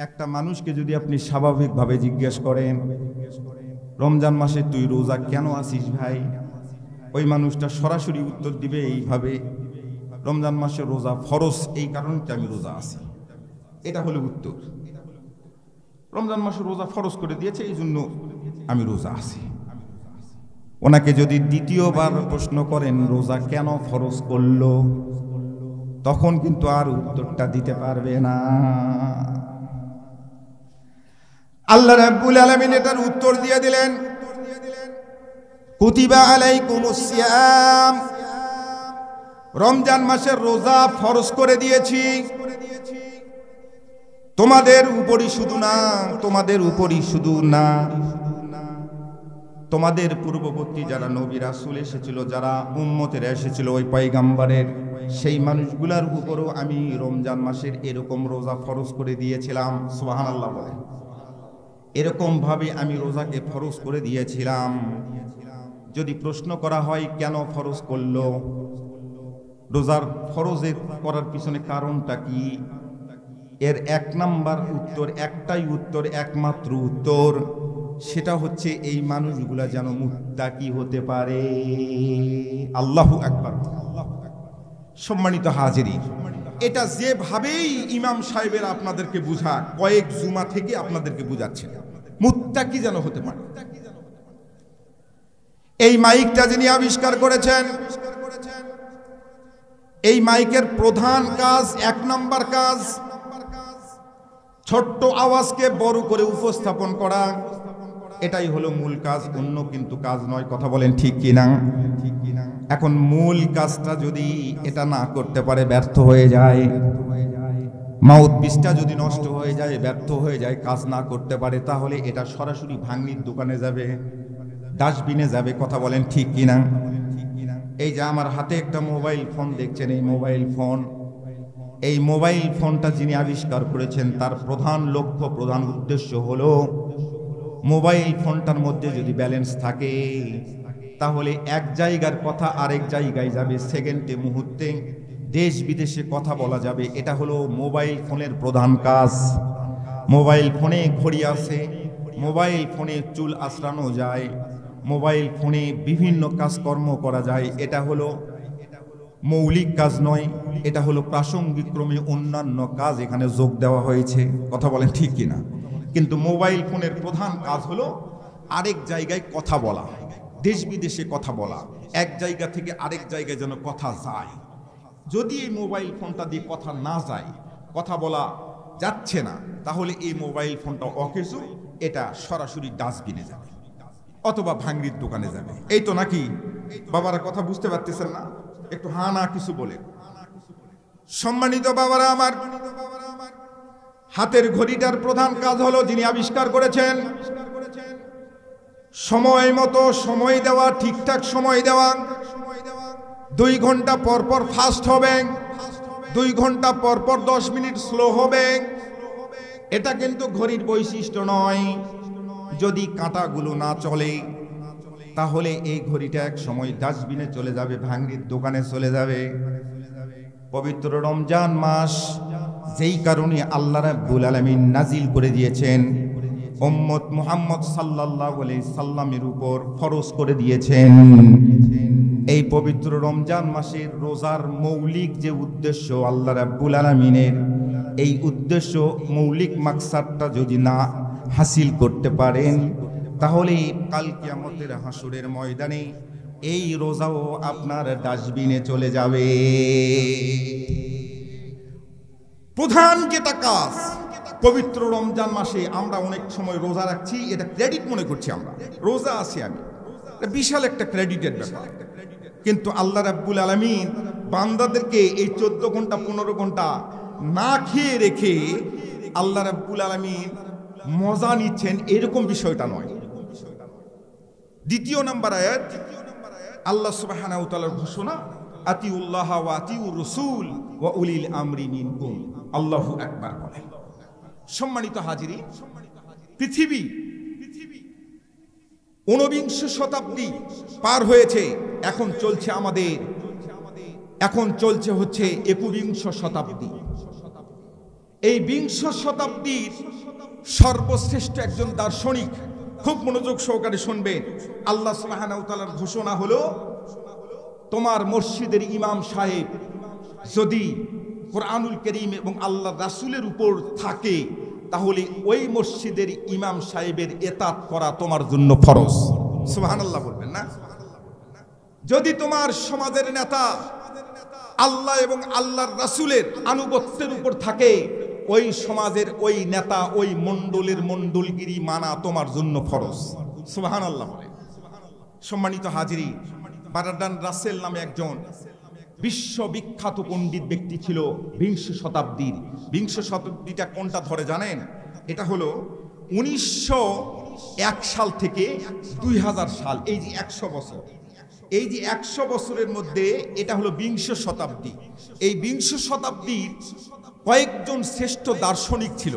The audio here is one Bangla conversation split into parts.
একটা মানুষকে যদি আপনি স্বাভাবিকভাবে জিজ্ঞেস করেন, রমজান মাসে তুই রোজা কেন আছিস ভাই, ওই মানুষটা সরাসরি উত্তর দিবে এইভাবে, রমজান মাসে রোজা ফরজ, এই কারণে আমি রোজা আছি। এটা হলো উত্তর। রমজান মাসে রোজা ফরজ করে দিয়েছে, এই জন্য আমি রোজা আছি। ওনাকে যদি দ্বিতীয়বার প্রশ্ন করেন রোজা কেন ফরজ করলো, তখন কিন্তু আর উত্তরটা দিতে পারবে না। আল্লাহ রাব্বুল আলামিন এটার উত্তর দিয়ে দিলেন, কুতিবা আলাইকুমুস সিয়াম, রমজান মাসের রোজা ফরজ করে দিয়েছি তোমাদের উপরই শুধু না, তোমাদের উপরই শুধু না, তোমাদের পূর্ববর্তী যারা নবী রাসূল এসেছিল, যারা উম্মতেরা এসেছিল ওই পয়গাম্বরের, সেই মানুষগুলার উপরও আমি রমজান মাসের এরকম রোজা ফরজ করে দিয়েছিলাম। সুবহানাল্লাহ বলেন। এরকম ভাবে আমি রোজাকে ফরজ করে দিয়েছিলাম। যদি প্রশ্ন করা হয় কেন ফরজ করলো, রোজার ফরজের করার পিছনে কারণটা কি, এর এক নাম্বার উত্তর, একটাই উত্তর, একমাত্র উত্তর, সেটা হচ্ছে এই মানুষগুলা যেন মুত্তাকি হতে পারে। আল্লাহু আকবার। সম্মানিত হাজিরিন, এটা যেভাবেই ইমাম সাহেবের আপনাদেরকে বুঝা, কয়েক জুমা থেকে আপনাদেরকে বুঝাচ্ছে, মুত্তাকি যেন হতে পারে। এই মাইকটা যিনি আবিষ্কার করেছেন, এই মাইকের প্রধান কাজ, এক নাম্বার কাজ, ছোট্ট আওয়াজকে বড় করে উপস্থাপন করা, এটাই হলো মূল কাজ, অন্য কিন্তু কাজ নয়। কথা বলেন ঠিক কিনা? এখন মূল কাজটা যদি এটা না করতে পারে, ব্যর্থ হয়ে যায়, মাউথপিসটা যদি নষ্ট হয়ে যায়, ব্যর্থ হয়ে যায়, কাজ না করতে পারে, তাহলে এটা সরাসরি ভাঙনির দোকানে যাবে, ডাস্টবিনে যাবে। কথা বলেন ঠিক কিনা? এই যে আমার হাতে একটা মোবাইল ফোন দেখছেন, এই মোবাইল ফোন, এই মোবাইল ফোনটা যিনি আবিষ্কার করেছেন তার প্রধান লক্ষ্য, প্রধান উদ্দেশ্য হলো মোবাইল ফোনটার মধ্যে যদি ব্যালেন্স থাকে তাহলে এক জায়গার কথা আরেক জায়গায় যাবে, সেকেন্ডে, মুহূর্তে দেশ বিদেশে কথা বলা যাবে। এটা হলো মোবাইল ফোনের প্রধান কাজ। মোবাইল ফোনে ঘড়ি আছে, মোবাইল ফোনে চুল আঁচড়ানো যায়, মোবাইল ফোনে বিভিন্ন কাজকর্ম করা যায়। এটা হলো মৌলিক কাজ নয়, এটা হলো প্রাসঙ্গিক ক্রমে অন্যান্য কাজ এখানে যোগ দেওয়া হয়েছে। কথা বলেন ঠিক কিনা? কিন্তু মোবাইল ফোনের প্রধান কাজ হলো আরেক জায়গায় কথা বলা, দেশ বিদেশে কথা বলা, এক জায়গা থেকে আরেক জায়গায় যেন কথা যায়। যদি এই মোবাইল ফোনটা দিয়ে কথা না যায়, কথা বলা যাচ্ছে না, তাহলে এই মোবাইল ফোনটা অকেজো, এটা সরাসরি ডাস্টবিনে যাবে অথবা ভাঙড়ির দোকানে যাবে। এই তো নাকি বাবারা? কথা বুঝতে পারতেছেন না? একটু হা না কিছু বলে। সম্মানিত বাবারা আমার, হাতের ঘড়িটার প্রধান কাজ হলো, যিনি আবিষ্কার করেছেন, সময় মতো সময় দেওয়া, ঠিকঠাক সময় দেওয়া। 2 ঘন্টা পর পর ফাস্ট হবে, 2 ঘন্টা পর পর 10 মিনিট স্লো হবে। এটা কিন্তু ঘড়ির বৈশিষ্ট্য নয়। যদি কাঁটাগুলো না চলে তাহলে এই ঘড়িটা এক সময় ডাস্টবিনে চলে যাবে, ভাঙড়ির দোকানে চলে যাবে। পবিত্র রমজান মাস, যেই কারণে আল্লাহ রাব্বুল আলামিন নাজিল করে দিয়েছেন, উম্মত মুহাম্মদ সাল্লাল্লাহু আলাইহি সাল্লামের উপর ফরজ করে দিয়েছেন। এই পবিত্র রমজান মাসের রোজার মৌলিক যে উদ্দেশ্য আল্লাহ রাব্বুল আলামিনের, এই উদ্দেশ্য, মৌলিক মাকসাদটা যদি না হাসিল করতে পারেন, তাহলে কাল কিয়ামতের হাসরের ময়দানে এই রোজাও আপনার ডাস্টবিনে চলে যাবে। প্রধান যেটা কাজ পবিত্র রমজান মাসে, আমরা অনেক সময় রোজা রাখছি, এটা ক্রেডিট মনে করছি, আমরা রোজা আছি, আমি বিশাল একটা ক্রেডিটের ব্যাপার। কিন্তু আল্লাহ রাব্বুল আলামিন বান্দাদেরকে এই 14 ঘন্টা 15 ঘন্টা না খেয়ে রেখে আল্লাহ রাব্বুল আলামিন মজা নিচ্ছেন, এরকম বিষয়টা নয়। দ্বিতীয় নাম্বার আয়াত, আল্লাহ সুবহানাহু ওয়া তাআলার ঘোষণা, আতিউল্লাহ ওয়া আতিউর রাসূল ওয়া উলিল আমরি মিনকুম। আল্লাহু আকবার বলেন। সম্মানিত হাজিরিন, পৃথিবী ঊনবিংশ শতাব্দী পার হয়েছে, এখন চলছে হচ্ছে 21বিংশ শতাব্দী। এই বিংশ শতাব্দীর সর্বশ্রেষ্ঠ একজন দার্শনিক, খুব মনোযোগ সহকারে শুনবেন। আল্লাহ সুবহানাহু ওয়া তাআলার ঘোষণা হলো, তোমার মসজিদের ইমাম সাহেব যদি কোরআনুল কারীম এবং আল্লাহর রাসূলের উপর থাকে, তাহলে ওই মসজিদের ইমাম সাহেবের ইতাআত করা তোমার জন্য ফরজ। সুবহানাল্লাহ বলবেন না? যদি তোমার সমাজের নেতা আল্লাহ এবং আল্লাহর রাসূলের আনুগত্যের উপর থাকে, ওই সমাজের ওই নেতা ওই মণ্ডলের মণ্ডলগিরি মানা তোমার জন্য ফরজ। সুবহানাল্লাহ বলে। সম্মানিত হাজিরি, বারট্রান্ড রাসেল নামে একজন বিশ্ববিখ্যাত পণ্ডিত ব্যক্তি ছিল বিংশ শতাব্দীর। বিংশ শতাব্দীটা কোনটা ধরে জানেন? এটা হলো 1901 সাল থেকে 2000 সাল, এই যে 100 বছর, এই যে 100 বছরের মধ্যে এটা হলো বিংশ শতাব্দী। এই বিংশ শতাব্দীর কয়েকজন শ্রেষ্ঠ দার্শনিক ছিল,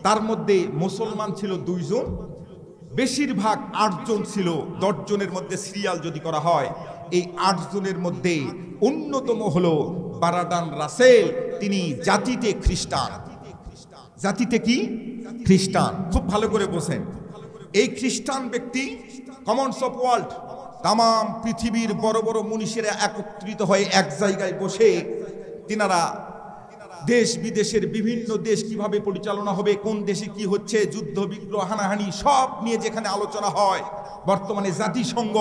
তার মধ্যে মুসলমান ছিল 2 জন, বেশিরভাগ 8 জন ছিল। 10 জনের মধ্যে সিরিয়াল যদি করা হয়, এই 8 জনের মধ্যে অন্যতম হলো বারট্রান্ড রাসেল। তিনি জাতিতে খ্রিস্টান। জাতিতে কি? খ্রিস্টান। খুব ভালো করে বোঝেন। এই খ্রিস্টান ব্যক্তি কমন্স অফ ওয়ার্ল্ড, তাম পৃথিবীর বড় বড় মনীষীরা একত্রিত হয়ে এক জায়গায় বসে তিনারা দেশ বিদেশের বিভিন্ন দেশ কিভাবে পরিচালনা হবে, কোন দেশে কি হচ্ছে, যুদ্ধ বিগ্রহ হানাহানি সব নিয়ে যেখানে আলোচনা হয়, বর্তমানে জাতিসংঘ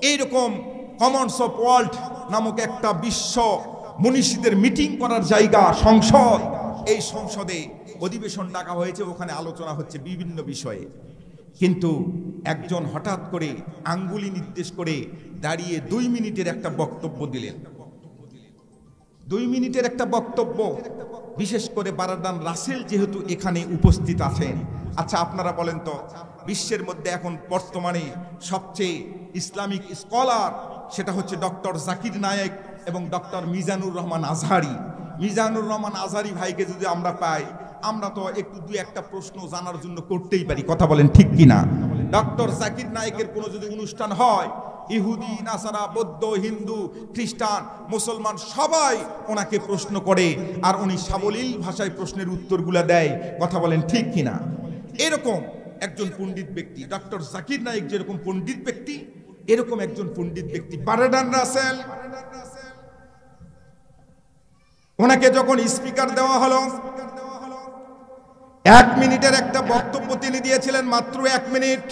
এইরকম কমন্স অফ ওয়ার্ল্ড নামক একটা বিশ্ব মনীষীদের মিটিং করার জায়গা, সংসদ। এই সংসদে অধিবেশন ডাকা হয়েছে, ওখানে আলোচনা হচ্ছে বিভিন্ন বিষয়ে। কিন্তু একজন হঠাৎ করে আঙ্গুলি নির্দেশ করে দাঁড়িয়ে 2 মিনিটের একটা বক্তব্য দিলেন। 2 মিনিটের একটা বক্তব্য, বিশেষ করে বারট্রান্ড রাসেল যেহেতু এখানে উপস্থিত আছেন। আচ্ছা, আপনারা বলেন তো, বিশ্বের মধ্যে এখন বর্তমানে সবচেয়ে ইসলামিক স্কলার সেটা হচ্ছে ডক্টর জাকির নায়েক এবং ডক্টর মিজানুর রহমান আজহারি। মিজানুর রহমান আজহারি ভাইকে যদি আমরা পাই, আমরা তো একটু 2-1টা প্রশ্ন জানার জন্য করতেই পারি। কথা বলেন ঠিক কিনা? ডক্টর জাকির নায়েকের কোনো যদি অনুষ্ঠান হয়, ইহুদি, নাসারা, বৌদ্ধ, হিন্দু, খ্রিস্টান, মুসলমান সবাই ওনাকে প্রশ্ন করে, আর উনি সাবলীল ভাষায় প্রশ্নের উত্তরগুলো দেয়। কথা বলেন ঠিক কিনা? এরকম একজন পণ্ডিত ব্যক্তি ডক্টর জাকির নায়েক, যেরকম পণ্ডিত ব্যক্তি, এরকম একজন পণ্ডিত ব্যক্তি বারট্রান্ড রাসেল। ওনাকে যখন স্পিকার দেওয়া হলো, 1 মিনিটের একটা বক্তব্য তিনি দিয়েছিলেন, মাত্র 1 মিনিট।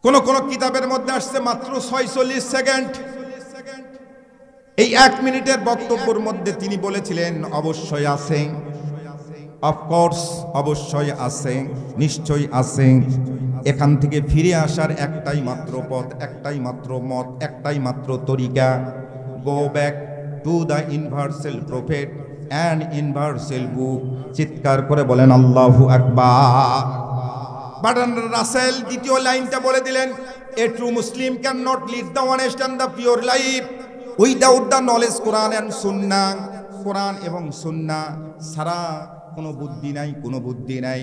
কোন কোন কিতাবের মধ্যে আসছে মাত্র 46 সেকেন্ড। এই 1 মিনিটের বক্তব্যের মধ্যে তিনি বলেছিলেন, অবশ্যই আছে, অফকোর্স অবশ্যই আছে, নিশ্চয়ই আছে, এখান থেকে ফিরে আসার একটাই মাত্র পথ, একটাই মাত্র মত, একটাই মাত্র তরিকা। Go back to the universal prophet and universal book. চিৎকার করে বলেন আল্লাহু আকবার। বারট্রান্ড রাসেল দ্বিতীয় লাইনটা বলে দিলেন, a true Muslim can not lead the honest and the pure life without the knowledge Quran and সুন্নাহ। কোরআন এবং সুন্নাহ ছাড়া কোনো বুদ্ধি নাই, কোনো বুদ্ধি নাই।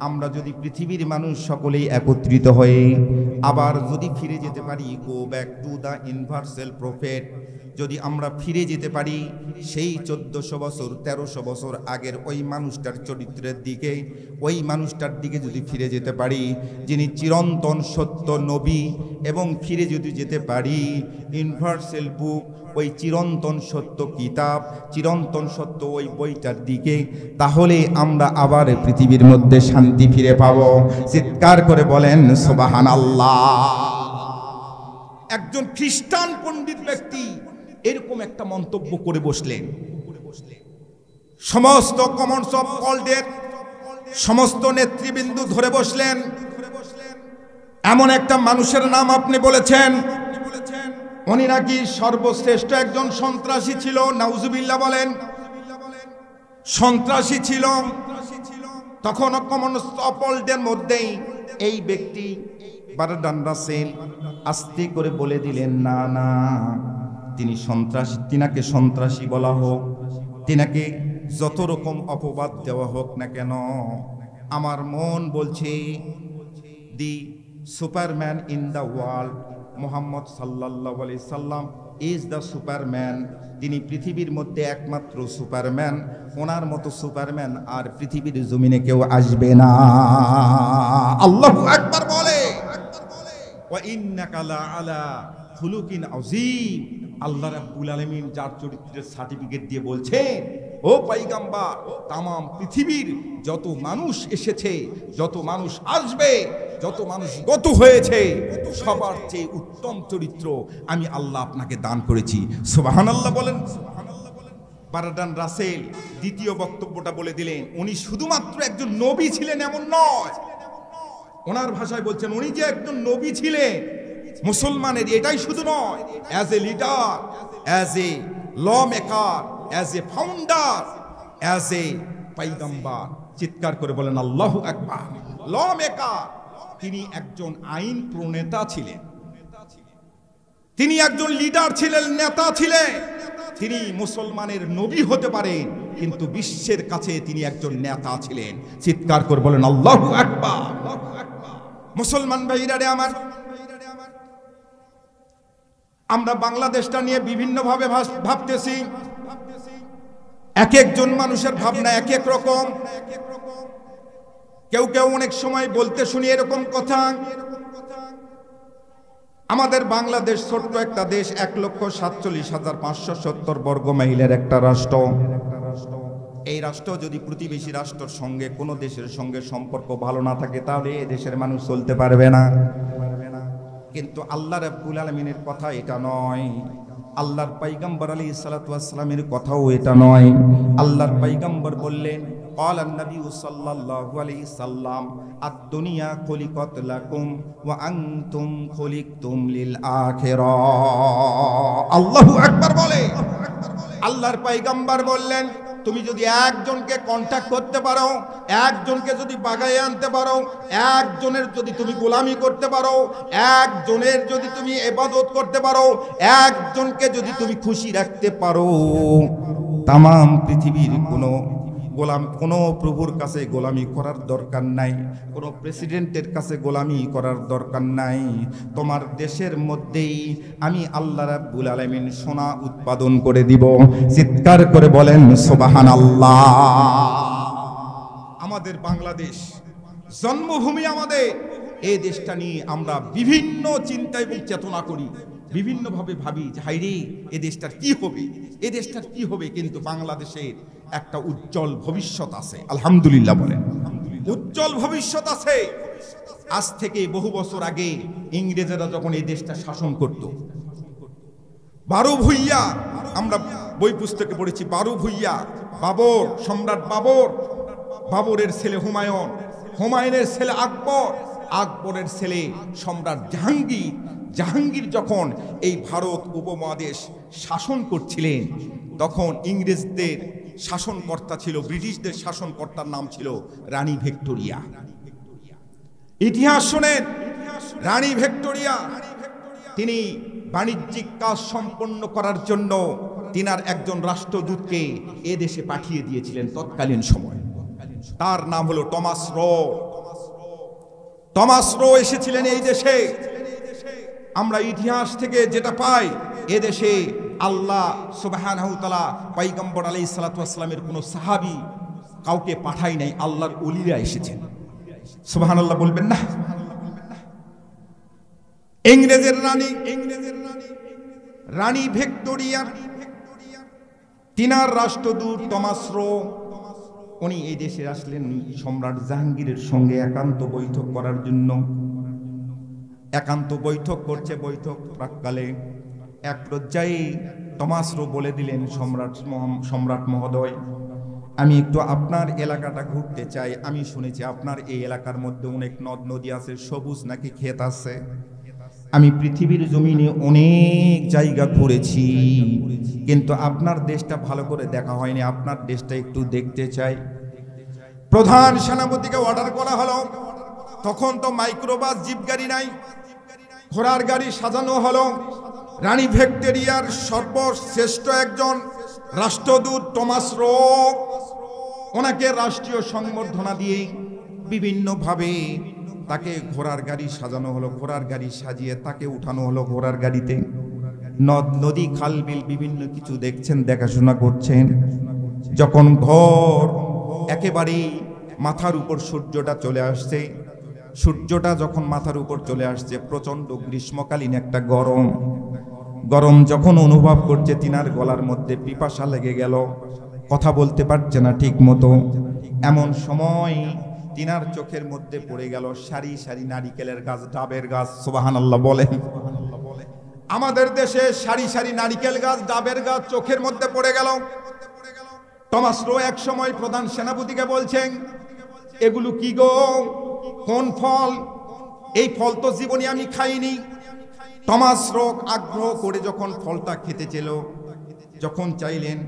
আমরা যদি পৃথিবীর মানুষ সকলেই একত্রিত হয়ে আবার যদি ফিরে যেতে পারি, গো back to the universal prophet, যদি আমরা ফিরে যেতে পারি সেই 1400 বছর 1300 বছর আগের ওই মানুষটার চরিত্রের দিকে, ওই মানুষটার দিকে যদি ফিরে যেতে পারি, যিনি চিরন্তন সত্য নবী, এবং ফিরে যদি যেতে পারি ইউনিভার্সাল বুক, ওই চিরন্তন সত্য কিতাব, চিরন্তন সত্য ওই বইটার দিকে, তাহলে আমরা আবার পৃথিবীর মধ্যে শান্তি ফিরে পাব। চিৎকার করে বলেন সুবহানাল্লাহ। একজন খ্রিস্টান পণ্ডিত ব্যক্তি এরকম একটা মন্তব্য করে বসলেন। সমস্ত কমন্স অফ ওয়ার্ল্ডের সমস্ত নেতৃবৃন্দ ধরে বসলেন, এমন একটা মানুষের নাম আপনি বলেছেন, উনি নাকি সর্বশ্রেষ্ঠ একজন সন্ত্রাসী ছিল। নাউজুবিল্লাহ বলেন। সন্ত্রাসী ছিল। তখন কমন্স অফ ওয়ার্ল্ডের মধ্যেই এই ব্যক্তি বারট্রান্ড রাসেল আস্তে করে বলে দিলেন, না না, তিনি সন্ত্রাসী, তিনাকে সন্ত্রাসী বলা হোক, তিনাকে যত রকম অপবাদ দেওয়া হোক না কেন, আমার মন বলছে the superman in the world, Muhammad সাল্লাল্লাহু আলাইহি সাল্লাম ইজ দ্য সুপারম্যান। তিনি পৃথিবীর মধ্যে একমাত্র সুপারম্যান। ওনার মতো সুপারম্যান আর পৃথিবীর জমিনে কেউ আসবে না। আল্লাহু আকবার বলে, ওয়া ইন্নাকা লা আলা খুলুকিন আযীম। আল্লাহ রাব্বুল আলামিন যার চরিত্রের সার্টিফিকেট দিয়ে বলছেন, ও পয়গম্বর, তাম পৃথিবীর যত মানুষ এসেছে, যত মানুষ আসবে, যত মানুষ গত হয়েছে, সবার চেয়ে উত্তম চরিত্র আমি আল্লাহ আপনাকে দান করেছি। সুবহানাল্লাহ বলেন। বারডান রাসেল দ্বিতীয় বক্তব্যটা বলে দিলেন, উনি শুধুমাত্র একজন নবী ছিলেন এমন নয়। ওনার ভাষায় বলছেন, উনি যে একজন নবী ছিলেন মুসলমানের, এটাই শুধু নয়, as a leader, as a law maker, as a founder, as a পয়গম্বর। চিৎকার করে বলেন আল্লাহু আকবার। ল মেকার, তিনি একজন আইন প্রণেতা ছিলেন, তিনি একজন লিডার ছিলেন, নেতা ছিলেন। তিনি মুসলমানের নবী হতে পারেন, কিন্তু বিশ্বের কাছে তিনি একজন নেতা ছিলেন। চিৎকার করে বলেন আল্লাহু আকবার। মুসলমান ভাইরা আমার, আমরা বাংলাদেশটা নিয়ে বিভিন্নভাবে ভাবতেছি। এক একজন মানুষের ভাবনা এক এক রকম। কেউ কেউ অনেক সময় বলতে শুনি এরকম কথা, আমাদের বাংলাদেশ ছোট্ট একটা দেশ, 1,47,570 বর্গ মাইলের একটা রাষ্ট্র। এই রাষ্ট্র যদি প্রতিবেশী রাষ্ট্রের সঙ্গে কোনো দেশের সঙ্গে সম্পর্ক ভালো না থাকে, তাহলে এই দেশের মানুষ চলতে পারবে না। কিন্তু আল্লাহ রাব্বুল আলামিনের কথা এটা নয়, আল্লাহর পয়গম্বর আলাইহিস সালাতু ওয়াস সালামের কথাও এটা নয়। আল্লাহর পয়গম্বর বললেন, ক্বালান নবী সাল্লাল্লাহু আলাইহি সাল্লাম, আদ-দুনিয়া খুলিকাত লাকুম ওয়া আনতুম খুলিকতুম লিল আখিরাহ। আল্লাহু আকবার বলে। আল্লাহর পয়গম্বর বললেন, তুমি যদি একজনকে কন্ট্যাক্ট করতে পারো, একজনকে যদি বাগায়ে আনতে পারো, একজনের যদি তুমি গোলামি করতে পারো, একজনের যদি তুমি ইবাদত করতে পারো, একজনকে যদি তুমি খুশি রাখতে পারো, তাম পৃথিবীর কোনো প্রভুর কাছে গোলামি করার দরকার নাই, কোনো প্রেসিডেন্টের কাছে গোলামি করার দরকার নাই। তোমার দেশের মধ্যেই আমি আল্লাহ রাব্বুল আলামিন সোনা উৎপাদন করে দিব। চিৎকার করে বলেন সুবহানাল্লাহ। আমাদের বাংলাদেশ জন্মভূমি, আমাদের এই দেশটা নিয়ে আমরা বিভিন্ন চিন্তা এবং চেতনা করি, বিভিন্নভাবে ভাবি যে হাইরে এ দেশটার কি হবে, এ দেশটার কি হবে। কিন্তু বাংলাদেশের একটা উজ্জ্বল ভবিষ্যৎ আছে, আলহামদুলিল্লাহ বলেন। উজ্জ্বল ভবিষ্যৎ আছে। আজ থেকে বহু বছর আগে ইংরেজরা যখন এই দেশটা শাসন করত, বারো ভূঁইয়া, আমরা বই পুস্তকে পড়েছি, বারো ভূঁইয়া, বাবর, সম্রাট বাবর, বাবরের ছেলে হুমায়ুন, হুমায়ুনের ছেলে আকবর, আকবরের ছেলে সম্রাট জাহাঙ্গীর, জাহাঙ্গীর যখন এই ভারত উপমহাদেশ শাসন করছিলেন, তখন ইংরেজদের শাসনকর্তা ছিল, ব্রিটিশদের শাসনকর্তার নাম ছিল রানী ভিক্টোরিয়া। ইতিহাস শোনেন, রানী ভিক্টোরিয়া তিনি বাণিজ্যিক কাজ সম্পন্ন করার জন্য তিনার একজন রাষ্ট্রদূতকে এ দেশে পাঠিয়ে দিয়েছিলেন তৎকালীন সময়। তার নাম হলো টমাস র। টমাস র এসেছিলেন এই দেশে। আমরা ইতিহাস থেকে যেটা পাই, এ দেশে আল্লাহ সুবহানাহু ওয়া তাআলা পয়গম্বর আলাইহিস সালাতু ওয়াস সালামের কোনো সাহাবী কাউকে পাঠাই নাই, আল্লাহর ওলিরা এসেছেন। সুবহানাল্লাহ বলবেন না? ইংরেজের রানী ভিক্টোরিয়া, তিনার রাষ্ট্রদূত টমাস র, উনি এই দেশে আসলেন সম্রাট জাহাঙ্গীরের সঙ্গে একান্ত বৈঠক করার জন্য। একান্ত বৈঠক করছে, বৈঠক প্রাক্কালে এক পর্যায়ে টমাস র বলে দিলেন, সম্রাট মহোদয়, আমি একটু আপনার এলাকাটা ঘুরতে চাই। আমি শুনেছি আপনার এই এলাকার মধ্যে অনেক নদ নদী আছে, সবুজ নাকি ক্ষেত আছে। আমি পৃথিবীর জমিনে অনেক জায়গা ঘুরেছি, কিন্তু আপনার দেশটা ভালো করে দেখা হয়নি, আপনার দেশটা একটু দেখতে চাই। প্রধান সেনাপতিকে অর্ডার করা হলো। তখন তো মাইক্রোবাস, জিপ গাড়ি নাই, ঘোড়ার গাড়ি সাজানো হলো। রানী ভিক্টোরিয়ার সর্বশ্রেষ্ঠ একজন রাষ্ট্রদূত টমাস র, ওনাকে রাষ্ট্রীয় সংবর্ধনা দিয়ে বিভিন্নভাবে তাকে ঘোড়ার গাড়ি সাজানো হলো। ঘোড়ার গাড়ি সাজিয়ে তাকে উঠানো হলো ঘোড়ার গাড়িতে। নদ নদী খাল বিল বিভিন্ন কিছু দেখছেন, দেখাশোনা করছেন। যখন ঘর একেবারে মাথার উপর সূর্যটা চলে আসছে, সূর্যটা যখন মাথার উপর চলে আসছে, প্রচন্ড গ্রীষ্মকালীন একটা গরম গরম যখন অনুভব করছে, তিনার গলার মধ্যে পিপাসা লেগে গেল, কথা বলতে পারছে না ঠিক মতো। এমন সময় তিনার চোখের মধ্যে পড়ে গেল সারি সারি নারিকেলের গাছ, ডাবের গাছ। সুবহানাল্লাহ বলেন। আমাদের দেশে সারি সারি নারিকেল গাছ, ডাবের গাছ চোখের মধ্যে পড়ে গেল। টমাস রো এক সময় প্রধান সেনাপতিকে বলছেন, এগুলো কি গো, কোন ফল? এই ফল তো জীবনে আমি খাইনি। টমাস রো আগ্রহ করে যখন ফলটা খেতে চেল, যখন চাইলেন,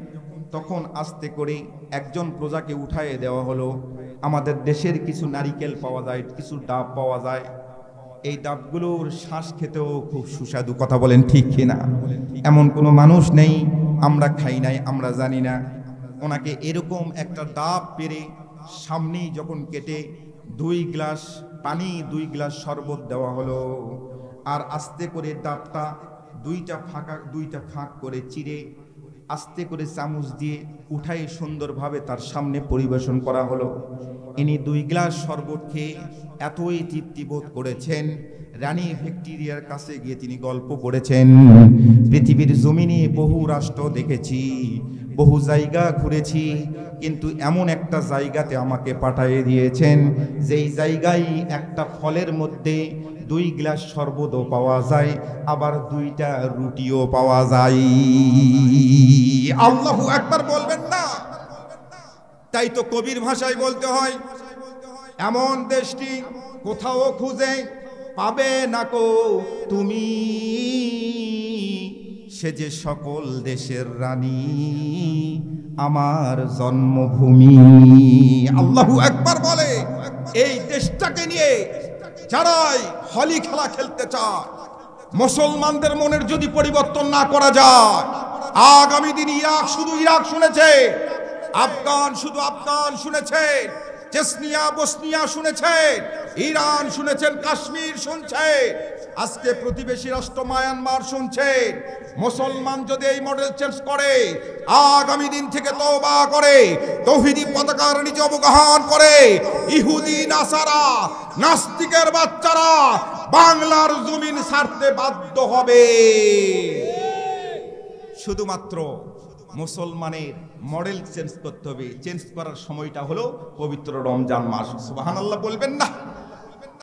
তখন আস্তে করে একজন প্রজাকে উঠায়ে দেওয়া হলো। আমাদের দেশের কিছু নারিকেল পাওয়া যায়, কিছু ডাব পাওয়া যায়, এই ডাবগুলোর শ্বাস খেতেও খুব সুস্বাদু। কথা বলেন ঠিক কিনা? এমন কোনো মানুষ নেই আমরা খাই নাই, আমরা জানি না। ওনাকে এরকম একটা ডাব পেরে সামনেই যখন কেটে 2 গ্লাস পানি, 2 গ্লাস শরবত দেওয়া হলো, আর আস্তে করে ডাবটা দুইটা ফাঁক করে চিরে আস্তে করে চামচ দিয়ে উঠাই সুন্দরভাবে তার সামনে পরিবেশন করা হলো। ইনি 2 গ্লাস শরবত খেয়ে এতই তৃপ্তি বোধ করেছেন, রানী ভিক্টোরিয়ার কাছে গিয়ে তিনি গল্প করেছেন, পৃথিবীর জমিনে বহু রাষ্ট্র দেখেছি, বহু জায়গা ঘুরেছি, কিন্তু এমন একটা জায়গাতে আমাকে পাঠিয়ে দিয়েছেন, যেই জায়গায় একটা ফলের মধ্যে 2 গ্লাস শরবতও পাওয়া যায়, আবার 2টা রুটিও পাওয়া যায়। আল্লাহু আকবার বলবেন না? তাই তো কবির ভাষায় বলতে হয়, এমন দেশটি কোথাও খুঁজে পাবে না কো তুমি, সে যে সকল দেশের রানী আমার জন্মভূমি। আল্লাহু আকবার বলে। এই দেশটাকে নিয়ে যারাই হলি খেলা খেলতে চায়, মুসলমানদের মনের যদি পরিবর্তন না করা যায়, আগামী দিন ইরাক শুধু ইরাক শুনেছে, আফগান শুধু আফগান শুনেছে, চেচনিয়া বসনিয়া শুনেছেন, ইরান শুনেছেন, কাশ্মীর শুনছে, আজকে প্রতিবেশী রাষ্ট্র মায়ানমার শুনছে। মুসলমান যদি এই মডেল চেঞ্জ করে, আগামী দিন থেকে তওবা করে তৌহিদি পতাকার নিচে অবগাহন করে, ইহুদি নাসারা নাস্তিকের বাচ্চারা বাংলার জমিন ছাড়তে বাধ্য হবে। শুধুমাত্র মুসলমানের মডেল চেঞ্জ করতে হবে। চেঞ্জ করার সময়টা হলো পবিত্র রমজান মাস। সুবহানাল্লাহ বলবেন না?